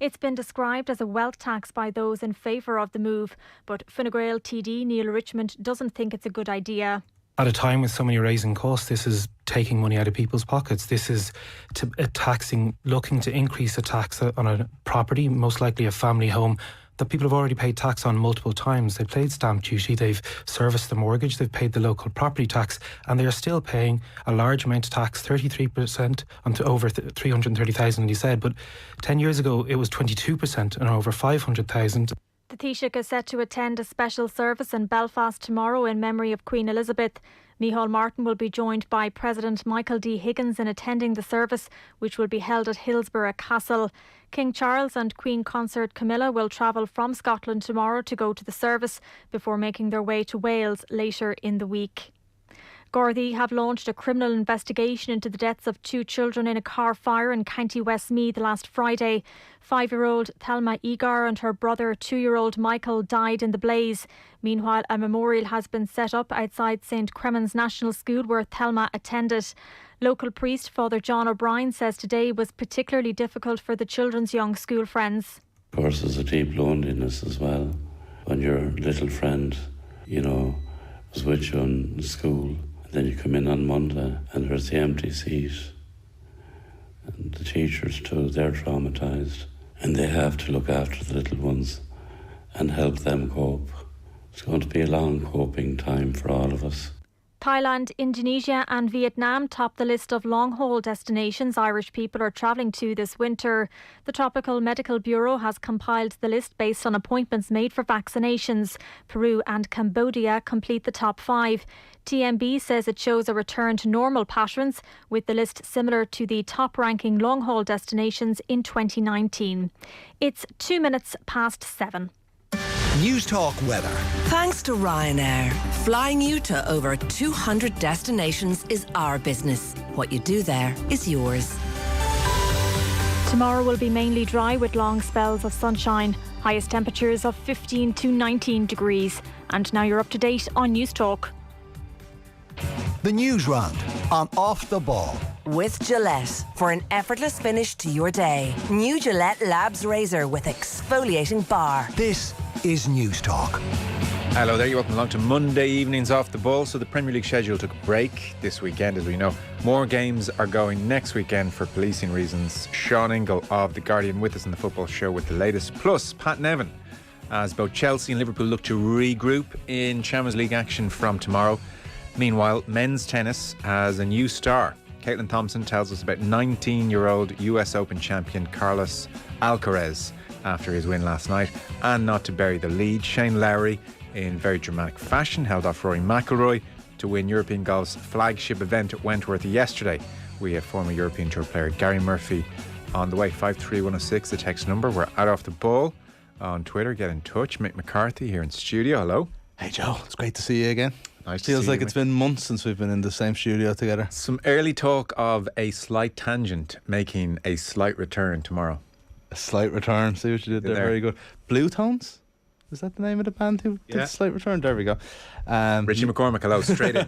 It's been described as a wealth tax by those in favour of the move, but Fine Gael TD Neil Richmond doesn't think it's a good idea. At a time with so many rising costs, this is taking money out of people's pockets. This is looking to increase a tax on a property, most likely a family home, that people have already paid tax on multiple times. They've paid stamp duty, they've serviced the mortgage, they've paid the local property tax, and they are still paying a large amount of tax, 33% on to over 330,000, he said. But 10 years ago, it was 22% and over 500,000. The Taoiseach is set to attend a special service in Belfast tomorrow in memory of Queen Elizabeth. Micheál Martin will be joined by President Michael D. Higgins in attending the service, which will be held at Hillsborough Castle. King Charles and Queen Consort Camilla will travel from Scotland tomorrow to go to the service before making their way to Wales later in the week. Gardaí have launched a criminal investigation into the deaths of 2 children in a car fire in County Westmeath last Friday. 5-year-old Thelma Egar and her brother 2-year-old Michael died in the blaze. Meanwhile, a memorial has been set up outside St Cremen's National School where Thelma attended. Local priest Father John O'Brien says today was particularly difficult for the children's young school friends. Of course, there's a deep loneliness as well when your little friend, was with you in school. Then you come in on Monday and there's the empty seat. And the teachers too, they're traumatised. And they have to look after the little ones and help them cope. It's going to be a long coping time for all of us. Thailand, Indonesia and Vietnam top the list of long-haul destinations Irish people are travelling to this winter. The Tropical Medical Bureau has compiled the list based on appointments made for vaccinations. Peru and Cambodia complete the top 5. TMB says it shows a return to normal patterns, with the list similar to the top-ranking long-haul destinations in 2019. It's 2 minutes past 7. News Talk weather. Thanks to Ryanair. Flying you to over 200 destinations is our business. What you do there is yours. Tomorrow will be mainly dry with long spells of sunshine. Highest temperatures of 15 to 19 degrees. And now you're up to date on News Talk. The Newsround on Off the Ball. With Gillette, for an effortless finish to your day. New Gillette Labs Razor with exfoliating bar. This is News Talk. Hello there, you're welcome along to Monday evenings Off the Ball. So the Premier League schedule took a break this weekend, as we know. More games are going next weekend for policing reasons. Sean Ingle of The Guardian with us in the football show with the latest. Plus, Pat Nevin, as both Chelsea and Liverpool look to regroup in Champions League action from tomorrow. Meanwhile, men's tennis has a new star. Caitlin Thompson tells us about 19-year-old US Open champion Carlos Alcaraz after his win last night. And not to bury the lead, Shane Lowry, in very dramatic fashion, held off Rory McIlroy to win European Golf's flagship event at Wentworth yesterday. We have former European Tour player Gary Murphy on the way. 53106, the text number. We're out Off the Ball on Twitter. Get in touch. Mick McCarthy here in studio. Hello. Hey Joe, it's great to see you again. Nice. Feels like it's been months since we've been in the same studio together. Some early talk of a slight tangent making a slight return tomorrow. A slight return. See what you did there? Very good. Blue Tones? Is that the name of the band who did Slight Return? There we go. Richie McCormack, hello, straight in.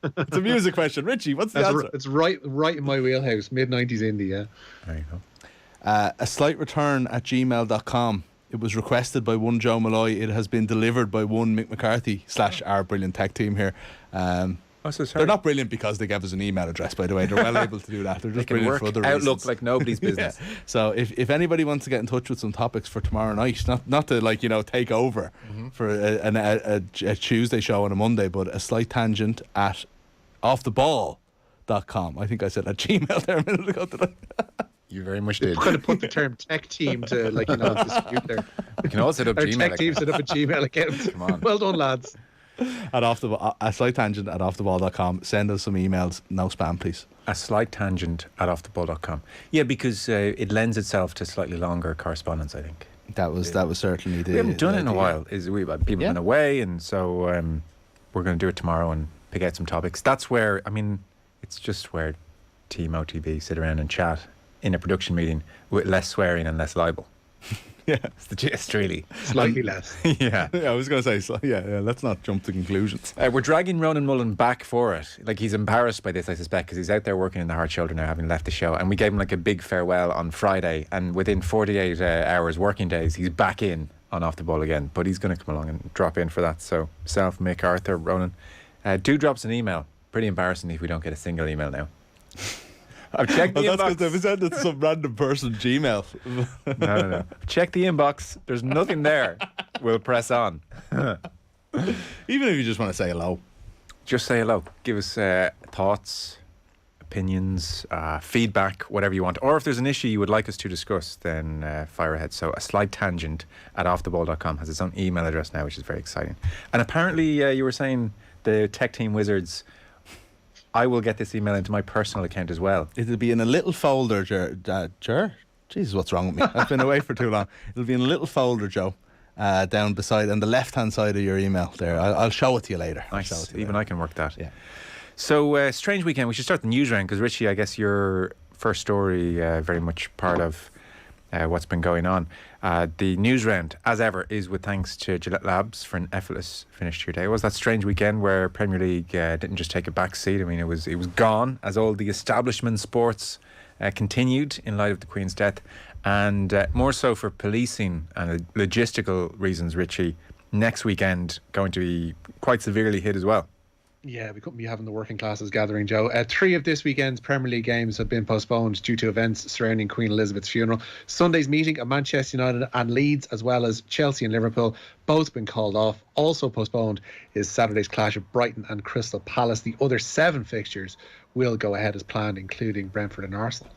It's a music question. Richie, what's the answer? It's right in my wheelhouse. Mid-90s indie, yeah. There you go. A slight return at gmail.com. It was requested by one Joe Molloy. It has been delivered by one Mick McCarthy / our brilliant tech team here. They're not brilliant because they gave us an email address, by the way. They're well able to do that. They're just brilliant for other reasons. Outlook like nobody's business. Yeah. So if anybody wants to get in touch with some topics for tomorrow night, not to take over for a Tuesday show on a Monday, but a slight tangent at offtheball.com. I think I said at Gmail there a minute ago. Did I? You very much did. You could have put the term tech team to dispute there. You can also set up Our Gmail tech team set up a Gmail account. Come on. Well done, lads. At a slight tangent at offtheball.com. Send us some emails. No spam, please. A slight tangent at offtheball.com. Yeah, because it lends itself to slightly longer correspondence, I think. That was certainly the. We haven't done it in a while. People have been away, and so we're going to do it tomorrow and pick out some topics. That's where, it's just where Team OTB sit around and chat in a production meeting with less swearing and less libel. Yeah, it's the gist, really. Slightly less. Yeah. I was going to say, so, yeah, let's not jump to conclusions. We're dragging Ronan Mullen back for it. Like, he's embarrassed by this, I suspect, because he's out there working in the hard shoulder now, having left the show. And we gave him like a big farewell on Friday. And within 48 hours working days, he's back in on Off the Ball again. But he's going to come along and drop in for that. So, myself, Mick, Arthur, Ronan, do drop us an email. Pretty embarrassing if we don't get a single email now. I've checked the inbox. That's because they've sent it to some random person Gmail. No. Check the inbox. There's nothing there. We'll press on. Even if you just want to say hello. Just say hello. Give us thoughts, opinions, feedback, whatever you want. Or if there's an issue you would like us to discuss, then fire ahead. So a slight tangent at offtheball.com has its own email address now, which is very exciting. And apparently you were saying the Tech Team Wizards, I will get this email into my personal account as well. It'll be in a little folder, Jesus, what's wrong with me? I've been away for too long. It'll be in a little folder, Joe, down beside, on the left-hand side of your email there. I'll show it to you later. Nice. Even I can work that. Yeah. So, strange weekend. We should start the news round because, Richie, I guess your first story very much part of what's been going on. The news round, as ever, is with thanks to Gillette Labs for an effortless finish to your day. It was that strange weekend where Premier League didn't just take a back seat. I mean, it was gone as all the establishment sports continued in light of the Queen's death, and more so for policing and logistical reasons. Richie, next weekend going to be quite severely hit as well. Yeah, we couldn't be having the working classes gathering, Joe. 3 of this weekend's Premier League games have been postponed due to events surrounding Queen Elizabeth's funeral. Sunday's meeting of Manchester United and Leeds, as well as Chelsea and Liverpool, both been called off. Also postponed is Saturday's clash of Brighton and Crystal Palace. The other 7 fixtures will go ahead as planned, including Brentford and Arsenal.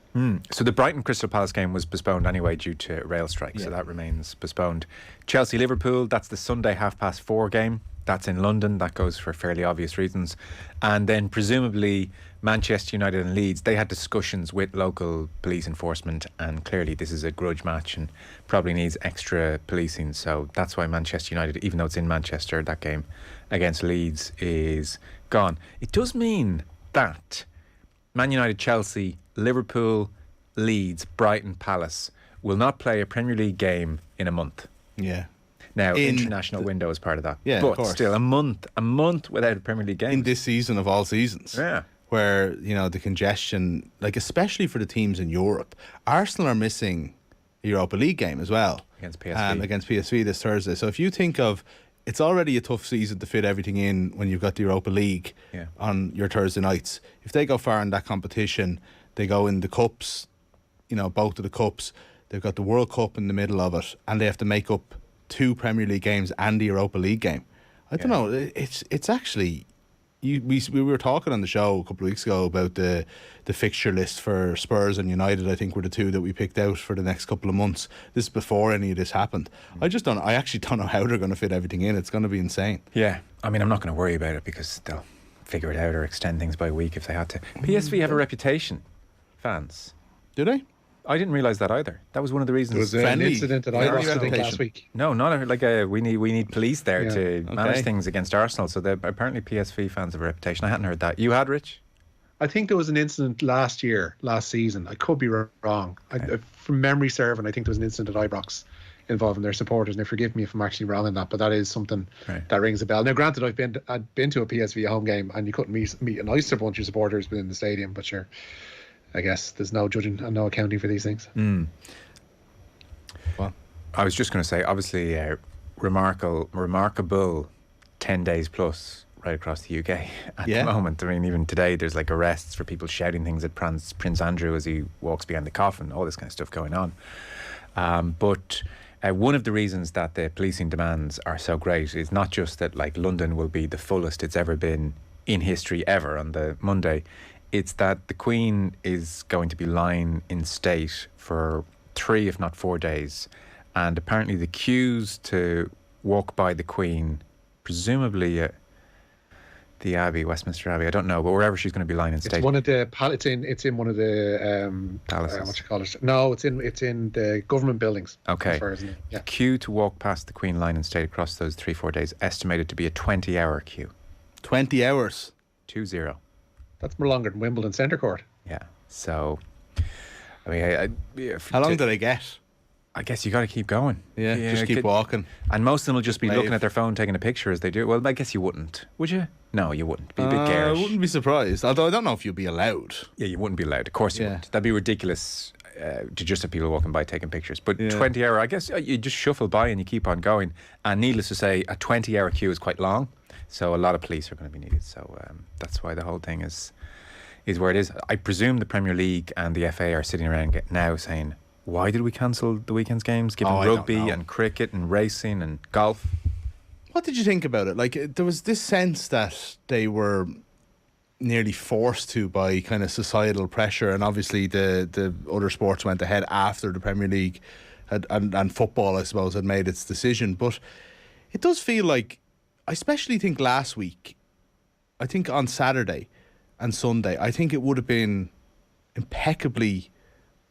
So the Brighton Crystal Palace game was postponed anyway due to rail strike, so that remains postponed. Chelsea Liverpool, that's the Sunday 4:30 game. That's in London. That goes for fairly obvious reasons. And then presumably Manchester United and Leeds, they had discussions with local police enforcement, and clearly this is a grudge match and probably needs extra policing. So that's why Manchester United, even though it's in Manchester, that game against Leeds is gone. It does mean that Man United, Chelsea, Liverpool, Leeds, Brighton, Palace will not play a Premier League game in a month. Yeah. Now, international window is part of that. Yeah, but of course. Still, a month without a Premier League game. In this season of all seasons. Yeah. Where, the congestion, like especially for the teams in Europe, Arsenal are missing a Europa League game as well. Against PSV. Against PSV this Thursday. So if you think of, it's already a tough season to fit everything in when you've got the Europa League on your Thursday nights. If they go far in that competition, they go in the cups, both of the cups. They've got the World Cup in the middle of it, and they have to make up 2 Premier League games and the Europa League game. I don't know. It's actually, we were talking on the show a couple of weeks ago about the fixture list for Spurs and United. I think were the 2 that we picked out for the next couple of months. This is before any of this happened. I actually don't know how they're going to fit everything in. It's going to be insane. Yeah, I mean, I'm not going to worry about it because they'll figure it out or extend things by a week if they had to. PSV have a reputation, fans. Do they? I didn't realise that either. That was one of the reasons. There was an incident at Ibrox last week. No, not we need police there to manage things against Arsenal. So apparently PSV fans have a reputation. I hadn't heard that. You had, Rich? I think there was an incident last season. I could be wrong. From memory serving, I think there was an incident at Ibrox involving their supporters. Now, forgive me if I'm actually wrong on that, but that is something that rings a bell. Now, granted, I'd been to a PSV home game, and you couldn't meet a nicer bunch of supporters within the stadium, but sure. I guess there's no judging and no accounting for these things. Well, I was just going to say, obviously, remarkable 10 days plus right across the UK at the moment. I mean, even today, there's like arrests for people shouting things at Prince Andrew as he walks behind the coffin, all this kind of stuff going on. But one of the reasons that the policing demands are so great is not just that like London will be the fullest it's ever been in history ever on the Monday. It's that the Queen is going to be lying in state for 3, if not 4 days. And apparently the queues to walk by the Queen, presumably at the Abbey, Westminster Abbey, I don't know, but wherever she's going to be lying in state. It's one of the it's in one of the palaces. What you call it? No, it's in the government buildings. Okay. The queue to walk past the Queen lying in state across those 3-4 days estimated to be a 20-hour queue. 20 hours? 20. That's more longer than Wimbledon Centre Court. Yeah. So, I mean, how long do they get? I guess you got to keep going. Yeah, just keep walking. And most of them will just be Wave. looking at their phone, taking a picture as they do. Well, I guess you wouldn't, would you? No, you wouldn't. Be a bit garish. I wouldn't be surprised. Although I don't know if you'd be allowed. Yeah, you wouldn't be allowed. Of course you wouldn't. That'd be ridiculous to just have people walking by taking pictures. But 20 hour, I guess you just shuffle by and you keep on going. And needless to say, a 20-hour queue is quite long. So a lot of police are going to be needed. So that's why the whole thing is where it is. I presume the Premier League and the FA are sitting around now saying, why did we cancel the weekend's games, given rugby and cricket and racing and golf? What did you think about it? Like, there was this sense that they were nearly forced to by kind of societal pressure, and obviously the other sports went ahead after the Premier League and football, I suppose, had made its decision. But it does feel like, I especially think last week, I think on Saturday and Sunday, I think it would have been impeccably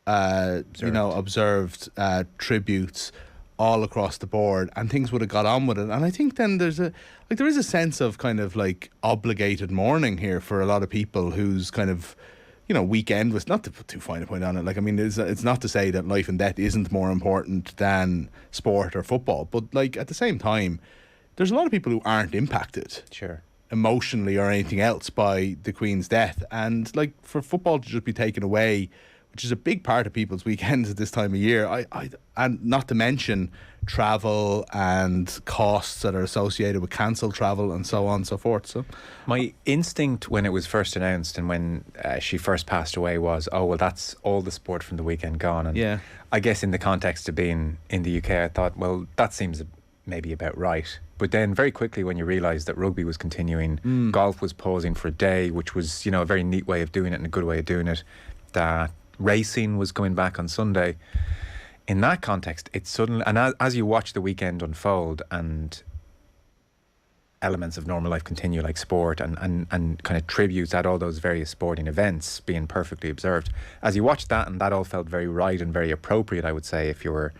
observed tributes all across the board, and things would have got on with it. And I think then there is a sense of kind of like obligated mourning here for a lot of people whose kind of, weekend was, not to put too fine a point on it. Like, I mean, it's not to say that life and death isn't more important than sport or football, but like at the same time, there's a lot of people who aren't impacted. Sure. Emotionally or anything else by the Queen's death. And like for football to just be taken away, which is a big part of people's weekends at this time of year, and not to mention travel and costs that are associated with cancelled travel and so on and so forth. So my instinct when it was first announced and when she first passed away was, oh, well, that's all the sport from the weekend gone. And I guess in the context of being in the UK, I thought, well, that seems maybe about right. But then very quickly when you realise that rugby was continuing, golf was pausing for a day, which was, a very neat way of doing it and a good way of doing it, that racing was going back on Sunday. In that context, it's suddenly, and as you watch the weekend unfold and elements of normal life continue, like sport and kind of tributes at all those various sporting events being perfectly observed, as you watch that, and that all felt very right and very appropriate, I would say, if you were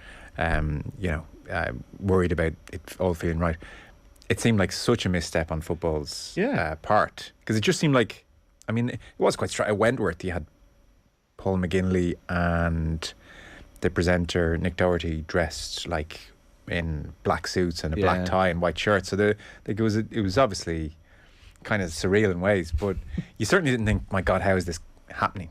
worried about it all feeling right. It seemed like such a misstep on football's part, because it just seemed like, I mean, it was quite striking. At Wentworth, you had Paul McGinley and the presenter Nick Doherty dressed like in black suits and a black tie and white shirts. So it was obviously kind of surreal in ways, but you certainly didn't think, my God, how is this happening?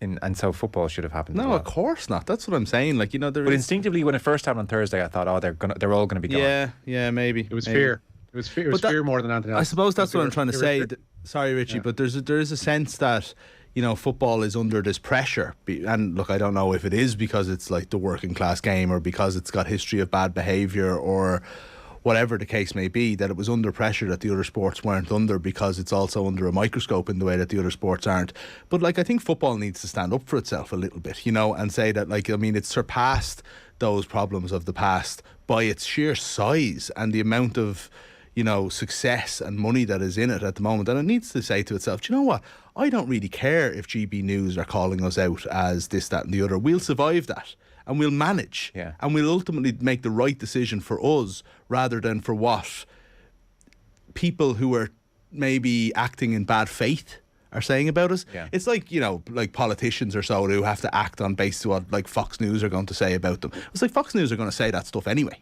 And so football should have happened. No, of course not. That's what I'm saying. Like, but instinctively, when it first happened on Thursday, I thought, oh, they're all going to be gone. Yeah, maybe. It was fear. It was fear more than anything else. I suppose that's what I'm trying to say. Sorry, Richie, but there is a sense that, football is under this pressure. And look, I don't know if it is because it's like the working class game or because it's got history of bad behaviour or whatever the case may be, that it was under pressure that the other sports weren't under, because it's also under a microscope in the way that the other sports aren't. But like, I think football needs to stand up for itself a little bit, and say that, like, I mean, it's surpassed those problems of the past by its sheer size and the amount of, success and money that is in it at the moment. And it needs to say to itself, do you know what? I don't really care if GB News are calling us out as this, that and the other. We'll survive that. And we'll manage. Yeah. And we'll ultimately make the right decision for us rather than for what people who are maybe acting in bad faith are saying about us. Yeah. It's like, like politicians or so who have to act on based on what like Fox News are going to say about them. It's like Fox News are going to say that stuff anyway.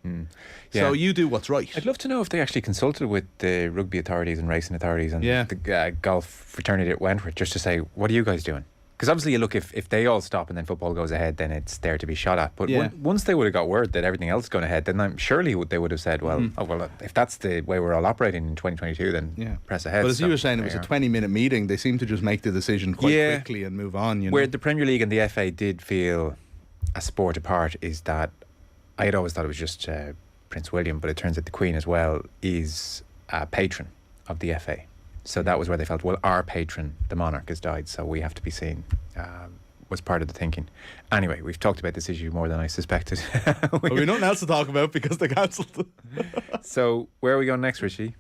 So you do what's right. I'd love to know if they actually consulted with the rugby authorities and racing authorities and the golf fraternity at Wentworth just to say, what are you guys doing? Because obviously, you look, if they all stop and then football goes ahead, then it's there to be shot at. But once they would have got word that everything else is going ahead, then surely they would have said, well, if that's the way we're all operating in 2022, then press ahead. But as you were saying, it was a 20-minute meeting. They seem to just make the decision quite quickly and move on. Where the Premier League and the FA did feel a sport apart is that I had always thought it was just Prince William, but it turns out the Queen as well is a patron of the FA. So that was where they felt, well, our patron, the monarch, has died, so we have to be seen, was part of the thinking. Anyway, we've talked about this issue more than I suspected. We've nothing else to talk about because they cancelled. So where are we going next, Richie?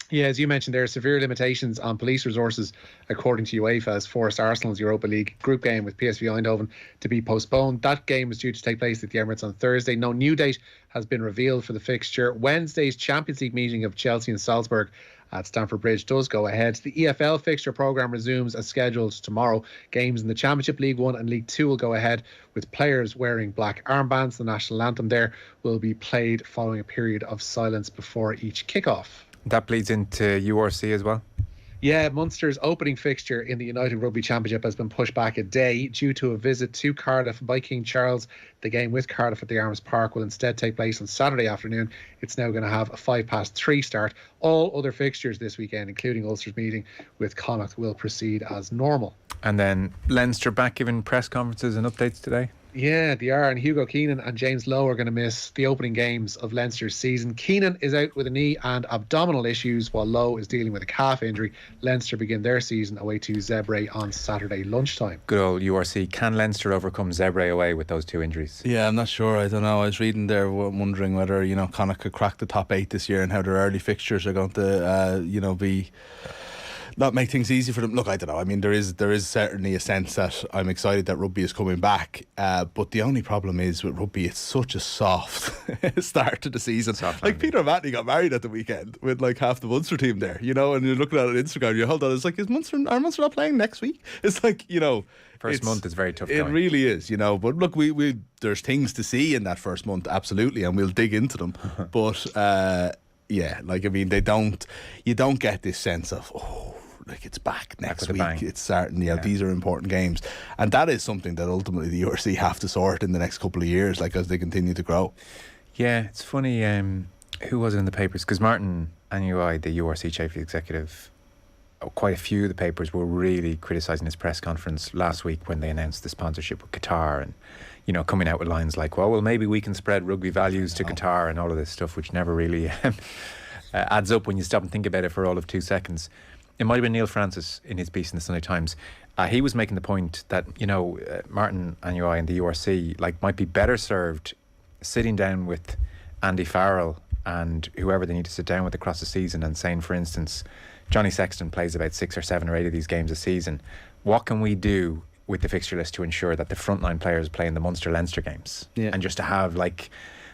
Yeah, as you mentioned, there are severe limitations on police resources, according to UEFA, has forced Arsenal's Europa League group game with PSV Eindhoven to be postponed. That game was due to take place at the Emirates on Thursday. No new date has been revealed for the fixture. Wednesday's Champions League meeting of Chelsea and Salzburg at Stamford Bridge does go ahead. The EFL fixture programme resumes as scheduled tomorrow. Games in the Championship, League 1 and League 2 will go ahead with players wearing black armbands. The national anthem there will be played following a period of silence before each kick-off. That bleeds into URC as well? Yeah, Munster's opening fixture in the United Rugby Championship has been pushed back a day due to a visit to Cardiff by King Charles. The game with Cardiff at the Arms Park will instead take place on Saturday afternoon. It's now going to have a 3:05 start. All other fixtures this weekend, including Ulster's meeting with Connacht, will proceed as normal. And then Leinster back giving press conferences and updates today? Yeah, they are, and Hugo Keenan and James Lowe are going to miss the opening games of Leinster's season. Keenan is out with a knee and abdominal issues, while Lowe is dealing with a calf injury. Leinster begin their season away to Zebre on Saturday lunchtime. Good old URC. Can Leinster overcome Zebre away with those two injuries? Yeah, I'm not sure. I don't know. I was reading there wondering whether, Connacht could crack the top 8 this year and how their early fixtures are going to, be... not make things easy for them. Look, I don't know. I mean, there is certainly a sense that I'm excited that rugby is coming back. But the only problem is with rugby, it's such a soft start to the season. Like Peter Matney got married at the weekend with like half the Munster team there, and you're looking at it on Instagram. You hold on, it's like, are Munster not playing next week? It's like, first month is very tough. It really is, But look, we there's things to see in that first month, absolutely, and we'll dig into them. But yeah, like I mean, you don't get this sense of like it's back next week. It's certain. These are important games, and that is something that ultimately the URC have to sort in the next couple of years, like as they continue to grow. Yeah, it's funny. Who was it in the papers? Because Martin Anui, the URC chief executive, quite a few of the papers were really criticising his press conference last week when they announced the sponsorship with Qatar, and coming out with lines like, well, maybe we can spread rugby values to Qatar and all of this stuff, which never really adds up when you stop and think about it for all of 2 seconds. It might have been Neil Francis in his piece in the Sunday Times. He was making the point that, Martin Anui and the URC might be better served sitting down with Andy Farrell and whoever they need to sit down with across the season and saying, for instance, Johnny Sexton plays about 6 or 7 or 8 of these games a season. What can we do with the fixture list to ensure that the frontline players play in the Munster-Leinster games? Yeah. And just to have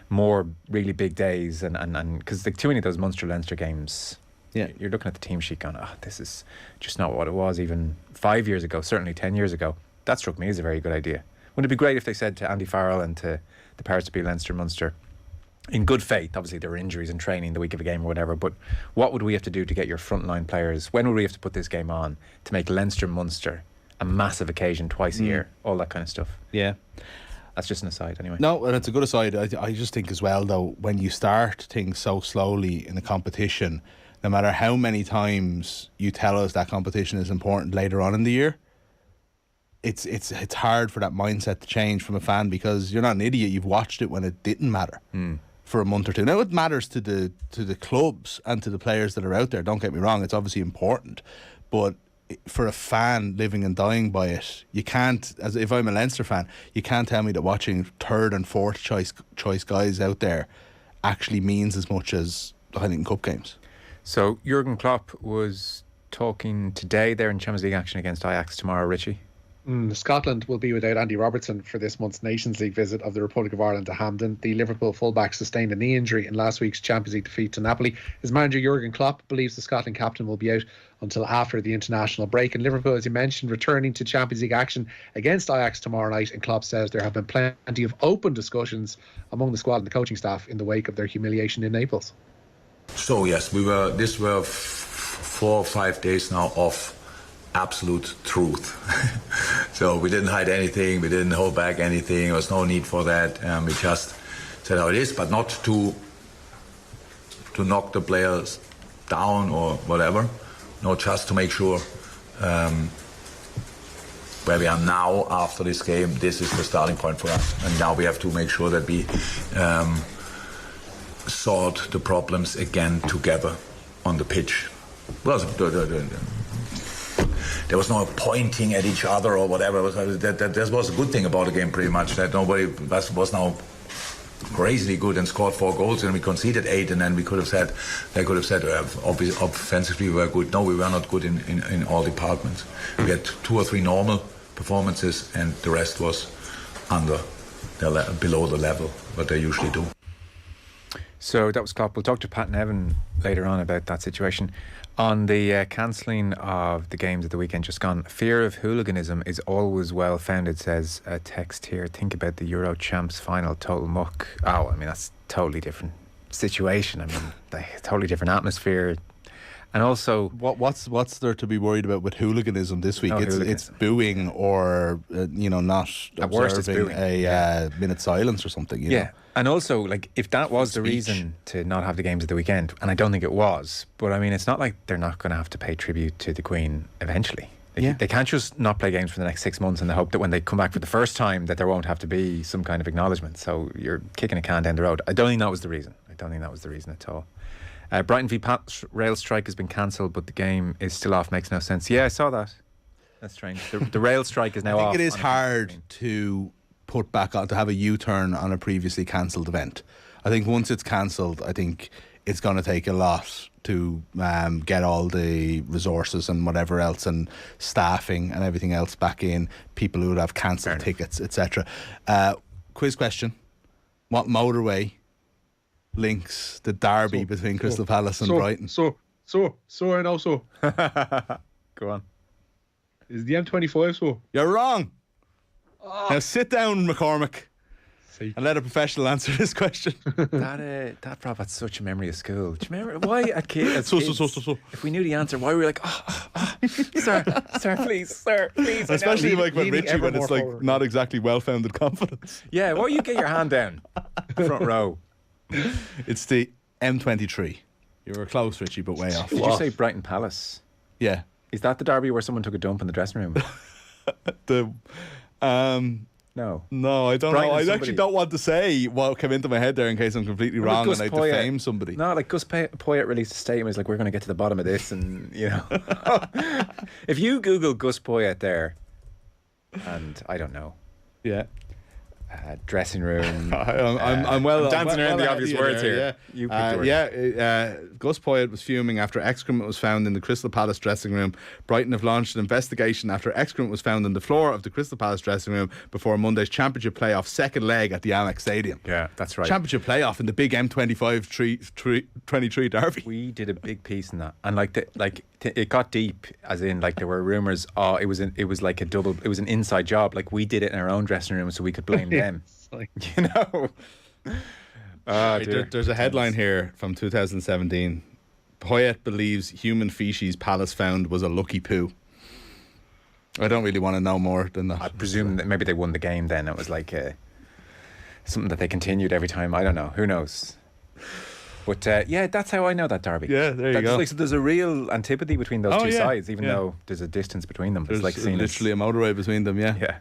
more really big days and because too many of those Munster-Leinster games... Yeah, you're looking at the team sheet going, this is just not what it was even 5 years ago, certainly 10 years ago. That struck me as a very good idea. Wouldn't it be great if they said to Andy Farrell and to the powers to be Leinster Munster, in good faith, obviously there were injuries in training the week of a game or whatever, but what would we have to do to get your frontline players, when would we have to put this game on to make Leinster Munster a massive occasion twice a year, all that kind of stuff? Yeah. That's just an aside anyway. No, and it's a good aside. I just think as well, though, when you start things so slowly in a competition, no matter how many times you tell us that competition is important later on in the year, it's hard for that mindset to change from a fan, because you're not an idiot. You've watched it when it didn't matter for a month or two. Now it matters to the clubs and to the players that are out there. Don't get me wrong; it's obviously important, but for a fan living and dying by it, you can't. As if I'm a Leinster fan, you can't tell me that watching third and fourth choice guys out there actually means as much as the Heineken Cup games. So Jurgen Klopp was talking today there in Champions League action against Ajax tomorrow, Richie. Scotland will be without Andy Robertson for this month's Nations League visit of the Republic of Ireland to Hampden. The Liverpool fullback sustained a knee injury in last week's Champions League defeat to Napoli. His manager Jurgen Klopp believes the Scotland captain will be out until after the international break. And Liverpool, as you mentioned, returning to Champions League action against Ajax tomorrow night. And Klopp says there have been plenty of open discussions among the squad and the coaching staff in the wake of their humiliation in Naples. So yes, this were 4 or 5 days now of absolute truth. So we didn't hide anything, we didn't hold back anything, there was no need for that. We just said how it is, but not to knock the players down or whatever. No, just to make sure where we are now after this game, this is the starting point for us. And now we have to make sure that we sort the problems again together on the pitch. Well, there was no pointing at each other or whatever. That was a good thing about the game, pretty much. That nobody was now crazily good and scored 4 goals, and we conceded 8, and then they could have said offensively we were good. No, we were not good in all departments. We had 2 or 3 normal performances, and the rest was below the level what they usually do. So that was Klopp. We'll talk to Pat and Evan later on about that situation. On the cancelling of the games at the weekend just gone, fear of hooliganism is always well founded, says a text here. Think about the Euro Champs final, total muck. Oh, I mean, that's totally different situation. I mean, totally different atmosphere. And also, what's there to be worried about with hooliganism this week? No, it's booing or not at worst it's observing booing. a minute silence or something. You know? And also, like, if that was the reason to not have the games at the weekend, and I don't think it was, but I mean, it's not like they're not going to have to pay tribute to the Queen eventually. They can't just not play games for the next 6 months in the hope that when they come back for the first time that there won't have to be some kind of acknowledgement. So you're kicking a can down the road. I don't think that was the reason. I don't think that was the reason at all. Brighton v Pats rail strike has been cancelled, but the game is still off. Makes no sense. Yeah, I saw that. That's strange. The rail strike is now off. I think it is hard to put back on, to have a U-turn on a previously cancelled event. I think once it's cancelled, I think it's going to take a lot to get all the resources and whatever else and staffing and everything else back in, people who would have cancelled tickets, etc. Quiz question: what motorway links the derby between Crystal Palace and Brighton? I know. Go on. Is the M25 You're wrong. Now sit down, McCormack, and let a professional answer this question. That brought back such a memory of school. Do you remember why at kids? If we knew the answer, why were we like, sir, please. Especially like when Richie, when it's like forward. Not exactly well-founded confidence. Yeah, why you get your hand down, front row? It's the M23. You were close, Richie, but way off. Did you say Brighton Palace? Yeah. Is that the derby where someone took a dump in the dressing room? No, I don't know. I actually don't want to say what came into my head there in case I'm completely wrong and I defame somebody. No, like Gus Poyet released a statement. He's like, we're going to get to the bottom of this, and if you Google Gus Poyet there, and I don't know, dressing room. I'm dancing around the obvious words here. Gus Poyet was fuming after excrement was found in the Crystal Palace dressing room. Brighton have launched an investigation after excrement was found on the floor of the Crystal Palace dressing room before Monday's Championship playoff second leg at the Amex Stadium. Yeah, that's right. Championship playoff in the big M25 23 derby. We did a big piece in that, and it got deep, as in like there were rumours. It was an inside job. Like we did it in our own dressing room, so we could blame them. There's a headline here from 2017. Poyet believes human feces Palace found was a lucky poo. I don't really want to know more than that. I presume that maybe they won the game then. It was like something that they continued every time. I don't know. Who knows? But that's how I know that derby. Yeah, there you go. So there's a real antipathy between those two sides, even though there's a distance between them. There's like literally a motorway between them, Yeah.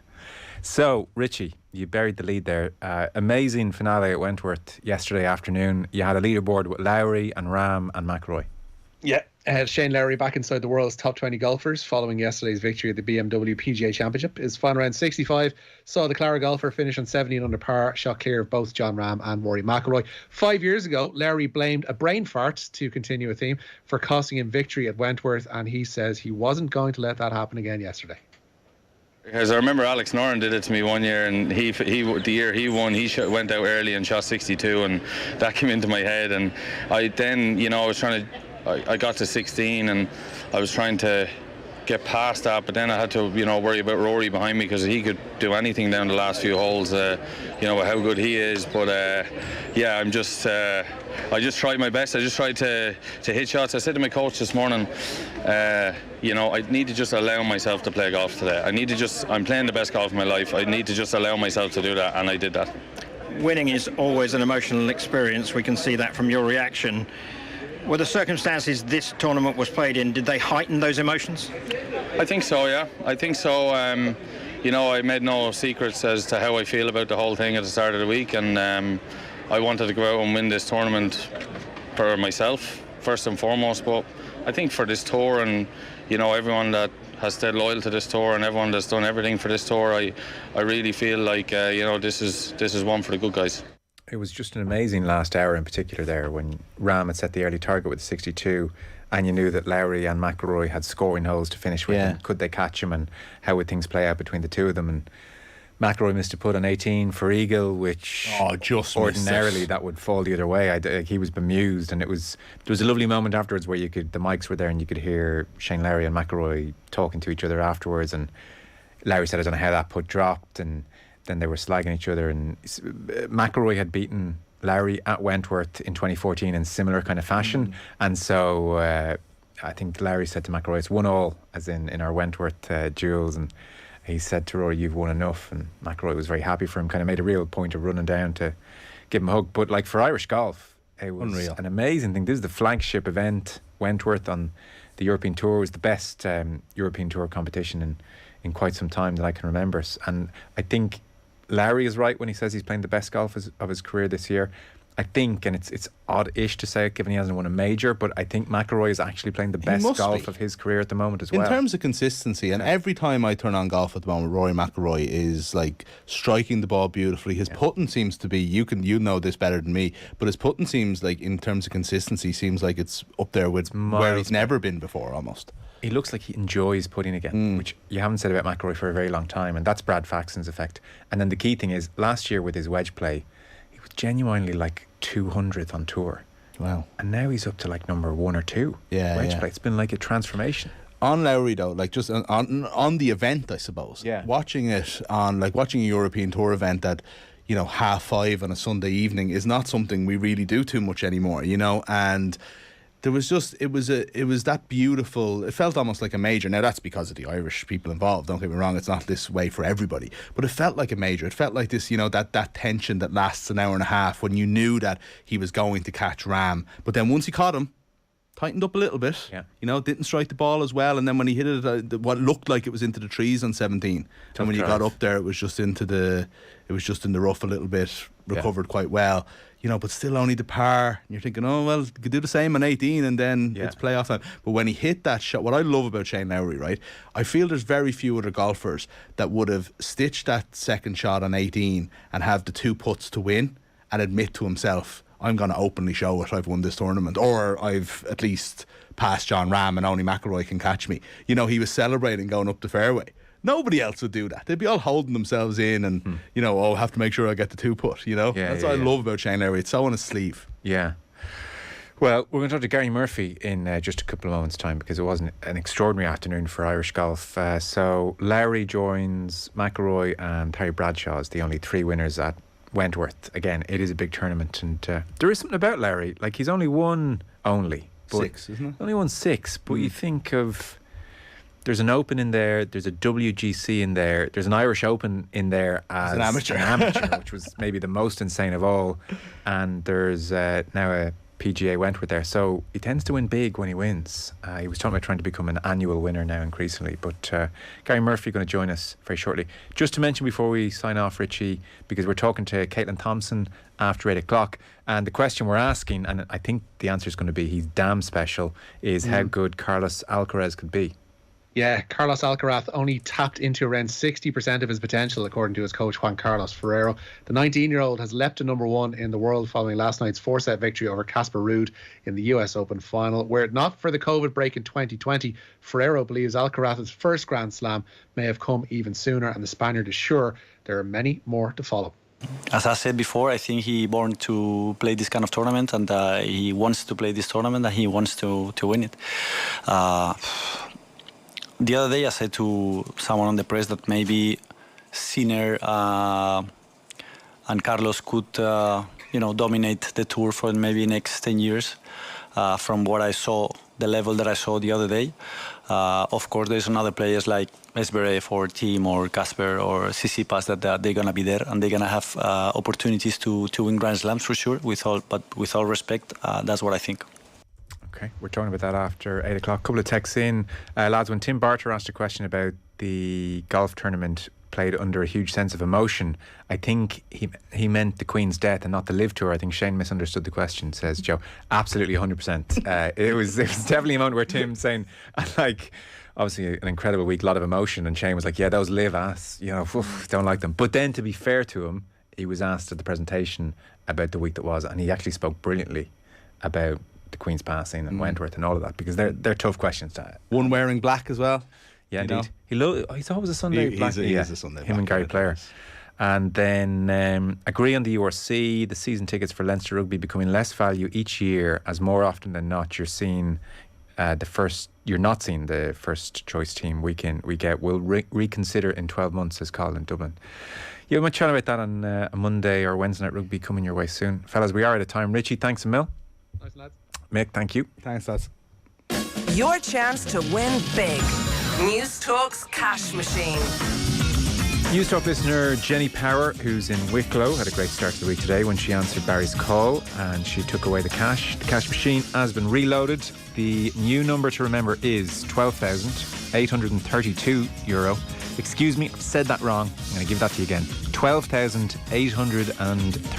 So, Richie, you buried the lead there. Amazing finale at Wentworth yesterday afternoon. You had a leaderboard with Lowry and Ram and McElroy. Yeah, Shane Lowry back inside the world's top 20 golfers following yesterday's victory at the BMW PGA Championship. His final round 65 saw the Clara golfer finish on 17 under par, shot clear of both John Ram and Rory McIlroy. 5 years ago, Lowry blamed a brain fart, to continue a theme, for costing him victory at Wentworth, and he says he wasn't going to let that happen again yesterday. Because I remember Alex Noren did it to me one year, and he the year he won, went out early and shot 62, and that came into my head. And I then, I got to 16, and I was trying to get past that, but then I had to, worry about Rory behind me because he could do anything down the last few holes, how good he is. But I'm just, I just tried my best. I just tried to hit shots. I said to my coach this morning, I need to just allow myself to play golf today. I'm playing the best golf of my life. I need to just allow myself to do that, and I did that. Winning is always an emotional experience. We can see that from your reaction. Were the circumstances this tournament was played in, did they heighten those emotions? I think so, yeah. I think so. I made no secrets as to how I feel about the whole thing at the start of the week, and I wanted to go out and win this tournament for myself, first and foremost, but I think for this tour and, everyone that has stayed loyal to this tour and everyone that's done everything for this tour, I really feel like, this is one for the good guys. It was just an amazing last hour in particular there when Ram had set the early target with 62 and you knew that Lowry and McElroy had scoring holes to finish with. And could they catch him, and how would things play out between the two of them? And McIlroy missed a putt on 18 for eagle, which just ordinarily that would fall the other way. He was bemused, and there was a lovely moment afterwards where the mics were there and you could hear Shane Lowry and McIlroy talking to each other afterwards, and Lowry said, I don't know how that putt dropped, and then they were slagging each other, and McIlroy had beaten Lowry at Wentworth in 2014 in similar kind of fashion, and so I think Lowry said to McIlroy, it's 1-1 as in our Wentworth duels, and he said to Rory, you've won enough, and McIlroy was very happy for him, kind of made a real point of running down to give him a hug. But like for Irish golf, it was unreal. An amazing thing. This is the flagship event. Wentworth on the European Tour was the best European Tour competition in quite some time that I can remember, and I think Lowry is right when he says he's playing the best golf of his career this year. I think, and it's odd-ish to say it given he hasn't won a major, but I think McIlroy is actually playing the best golf of his career at the moment as well. In terms of consistency, and every time I turn on golf at the moment, Rory McIlroy is like striking the ball beautifully. His putting seems to be, you know this better than me, but his putting seems like, in terms of consistency, seems like it's up there with where he's never been before almost. He looks like he enjoys putting again, which you haven't said about McIlroy for a very long time, and that's Brad Faxon's effect. And then the key thing is, last year with his wedge play, he was genuinely like 200th on tour. Wow. And now he's up to like number 1 or 2 wedge play. It's been like a transformation. On Lowry though, like just on the event, I suppose. Yeah. Watching it on, like watching a European Tour event at, 5:30 on a Sunday evening is not something we really do too much anymore, and there was just, it was that beautiful. It felt almost like a major. Now that's because of the Irish people involved, don't get me wrong, it's not this way for everybody, but it felt like a major. It felt like this, that tension that lasts an hour and a half when you knew that he was going to catch Ram, but then once he caught him, tightened up a little bit, didn't strike the ball as well, and then when he hit it, what looked like it was into the trees on 17, and when he got up there, it was just in the rough a little bit, recovered quite well, but still only the par. And you're thinking, oh well, you could do the same on 18 and then it's playoff time. But when he hit that shot, what I love about Shane Lowry, right, I feel there's very few other golfers that would have stitched that second shot on 18 and have the 2 putts to win and admit to himself, I'm going to openly show it, I've won this tournament, or I've at least passed John Ram and only McIlroy can catch me. He was celebrating going up the fairway. Nobody else would do that. They'd be all holding themselves in and, have to make sure I get the 2 putt, That's what I love about Shane Lowry. It's so on his sleeve. Yeah. Well, we're going to talk to Gary Murphy in just a couple of moments' time, because it was an extraordinary afternoon for Irish golf. So Lowry joins McIlroy and Terry Bradshaw as the only 3 winners at Wentworth. Again, it is a big tournament, and there is something about Lowry. Like, he's only won 6, isn't it? Only won 6, but you think of, there's an Open in there, there's a WGC in there, there's an Irish Open in there as an amateur, which was maybe the most insane of all, and there's now a PGA Wentworth there, so he tends to win big when he wins. He was talking about trying to become an annual winner now increasingly, but Gary Murphy going to join us very shortly. Just to mention before we sign off, Richie, because we're talking to Caitlin Thompson after 8 o'clock, and the question we're asking, and I think the answer is going to be he's damn special, is how good Carlos Alcaraz could be. Yeah, Carlos Alcaraz only tapped into around 60% of his potential, according to his coach Juan Carlos Ferrero. The 19-year-old has leapt to number 1 in the world following last night's 4-set victory over Casper Ruud in the US Open final. Were it not for the COVID break in 2020, Ferrero believes Alcaraz's first Grand Slam may have come even sooner, and the Spaniard is sure there are many more to follow. As I said before, I think he born to play this kind of tournament, and he wants to play this tournament, and he wants to win it. The other day I said to someone on the press that maybe Sinner and Carlos could, dominate the tour for maybe next 10 years. From what I saw, the level that I saw the other day. Of course, there's another players like Zverev or Thiem or Casper or Tsitsipas that they're going to be there, and they're going to have opportunities to win Grand Slams for sure. But with all respect, that's what I think. Okay, we're talking about that after 8 o'clock. A couple of texts in. Lads, when Tim Barter asked a question about the golf tournament played under a huge sense of emotion, I think he meant the Queen's death and not the Live Tour. I think Shane misunderstood the question, says Joe. Absolutely 100%. It was definitely a moment where Tim's saying, like, obviously an incredible week, a lot of emotion, and Shane was like, yeah, those Live ass, don't like them. But then, to be fair to him, he was asked at the presentation about the week that was, and he actually spoke brilliantly about the Queen's passing and Wentworth and all of that, because they're tough questions to. One wearing black as well. Yeah, you know? indeed. He's always a Sunday black. He is a Sunday Him and Gary Player. And then agree on the URC, the season tickets for Leinster Rugby becoming less value each year, as more often than not you're not seeing the first choice team week in, week out. We'll reconsider in 12 months, says Colin in Dublin. Yeah, we might chat about that on a Monday or Wednesday night rugby coming your way soon. Fellas, we are out of time. Richie, thanks a mil. Nice, lads. Mick, thank you. Thanks, lads. Your chance to win big. News Talk's cash machine. News Talk listener Jenny Power, who's in Wicklow, had a great start to the week today when she answered Barry's call and she took away the cash. The cash machine has been reloaded. The new number to remember is €12,832. Excuse me, I've said that wrong. I'm going to give that to you again. €12,832.